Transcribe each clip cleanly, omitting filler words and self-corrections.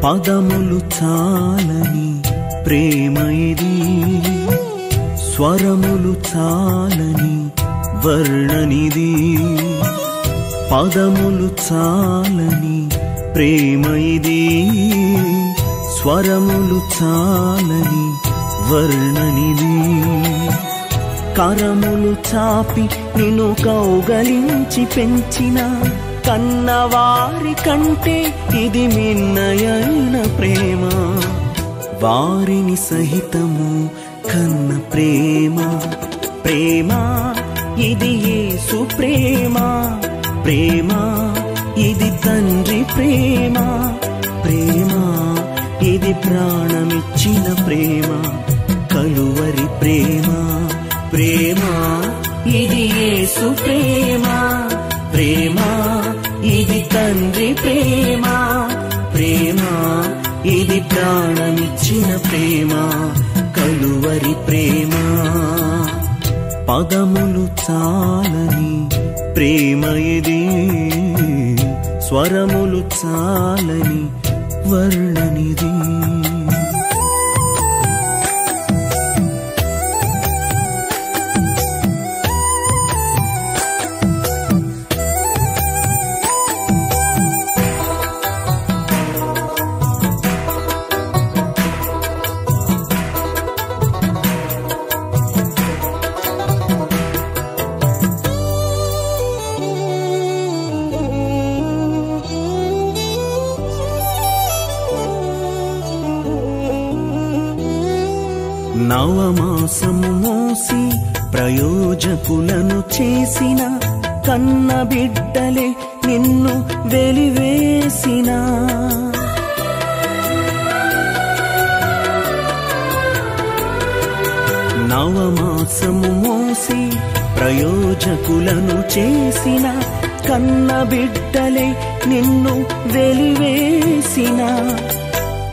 పదములు చాలని ప్రేమ ఇది, స్వరములు చాలని వర్ణనిది. పదములు చాలని ప్రేమ ఇది, స్వరములు చాలని వర్ణనిది. కరములు చాపి నిన్ను కౌగలించి పెంచిన కన్నవారి కంటే ఇది మిన్నయైన ప్రేమ. వారిని సహితము కన్న ప్రేమ. ప్రేమ ఇది యేసు ప్రేమ. ప్రేమ ఇది తండ్రి ప్రేమ. ప్రేమ ఇది ప్రాణమిచ్చిన ప్రేమ, కలువరి ప్రేమ. ప్రేమ ఇది యేసు ప్రేమ. ప్రేమ ఇది తండ్రి ప్రేమ. ప్రేమ ఇది ప్రాణమిచ్చిన ప్రేమ, కలువరి ప్రేమ. పదములు చాలని ప్రేమ ఇది, స్వరములు చాలని వర్ణనిది. నవమాసము మోసి ప్రయోజకులను చేసిన కన్న బిడ్డలే నిన్ను వెలివేసిన. నవమాసము మోసి ప్రయోజకులను చేసిన కన్న బిడ్డలే నిన్ను వెలివేసిన.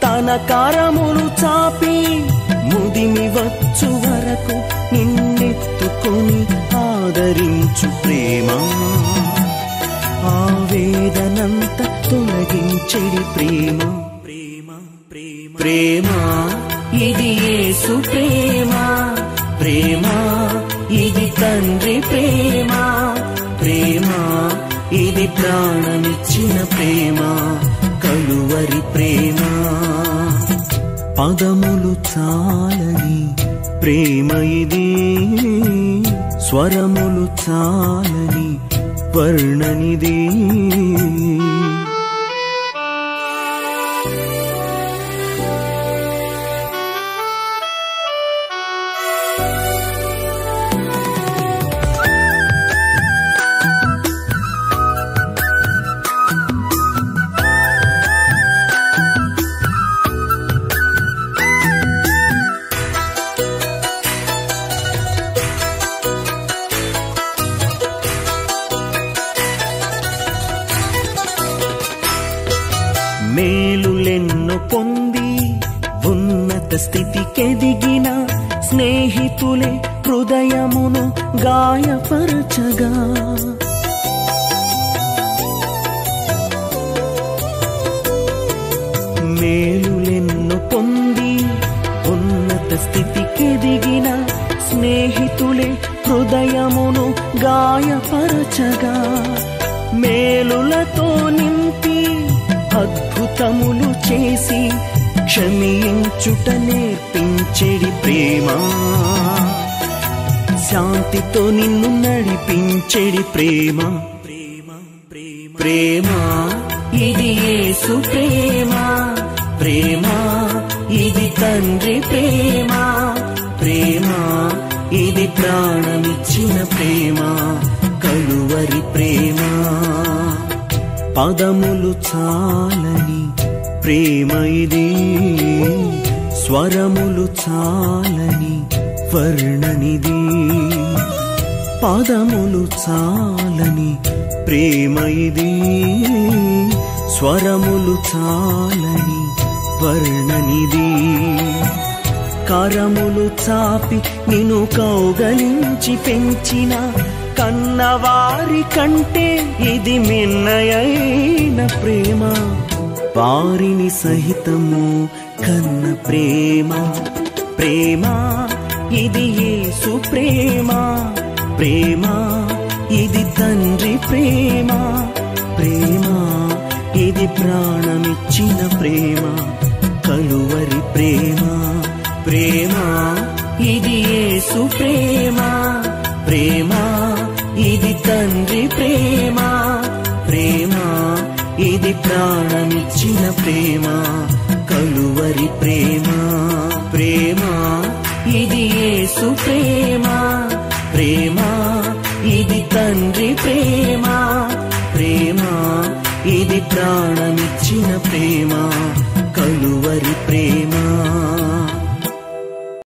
తన కరములు చాపి ముదిమి వచ్చు వరకు నిన్నెత్తుకొని ఆదరించు ప్రేమ. ఆవేదనంత తొలగించెడి ప్రేమ. ప్రేమ ప్రేమ ప్రేమ ఇది యేసు ప్రేమ. ప్రేమ ఇది తండ్రి ప్రేమ. ప్రేమ ఇది ప్రాణమిచ్చిన ప్రేమ, కలువరి ప్రేమ. పదములు చాలని ప్రేమ ఇది, స్వరములు చాలని వర్ణనిది. మేలులెన్నో పొంది ఉన్నత స్థితికెదిగిన స్నేహితులే హృదయమును గాయపరచగా. మేలులెన్నో పొంది ఉన్నత స్థితికెదిగిన స్నేహితులే హృదయమును గాయపరచగా. మేలులతో నింపి అద్భుతములు చేసి క్షమించుట నేర్పించెడి ప్రేమ. శాంతితో నిన్ను నడిపించెడి ప్రేమ. ప్రేమ ప్రేమ ప్రేమ ఇది యేసు ప్రేమ. ప్రేమ ఇది తండ్రి ప్రేమ. ప్రేమ ఇది ప్రాణమిచ్చిన ప్రేమ, కలువరి ప్రేమ. పదములు చాలని ప్రేమ ఇది, స్వరములు చాలని వర్ణనిది. పదములు చాలని ప్రేమ ఇది, స్వరములు చాలని వర్ణనిది. కరములు చాపి నిన్ను కౌగలించి పెంచిన కన్నవారి కంటే ఇది మిన్నయైన ప్రేమ. వారిని సహితము కన్న ప్రేమ. ప్రేమ ఇది యేసు ప్రేమ. ప్రేమ ఇది తండ్రి ప్రేమ. ప్రేమ ఇది ప్రాణమిచ్చిన ప్రేమ, కలువరి ప్రేమ. ప్రేమ ఇది యేసు ప్రేమ. ప్రేమ ఇది తండ్రి ప్రేమ. ప్రేమ ఇది ప్రాణమిచ్చిన ప్రేమ, కలువరి ప్రేమ. ప్రేమ ఇది యేసు ప్రేమ. ప్రేమ ఇది తండ్రి ప్రేమ. ప్రేమ ఇది ప్రాణమిచ్చిన ప్రేమ, కలువరి ప్రేమ.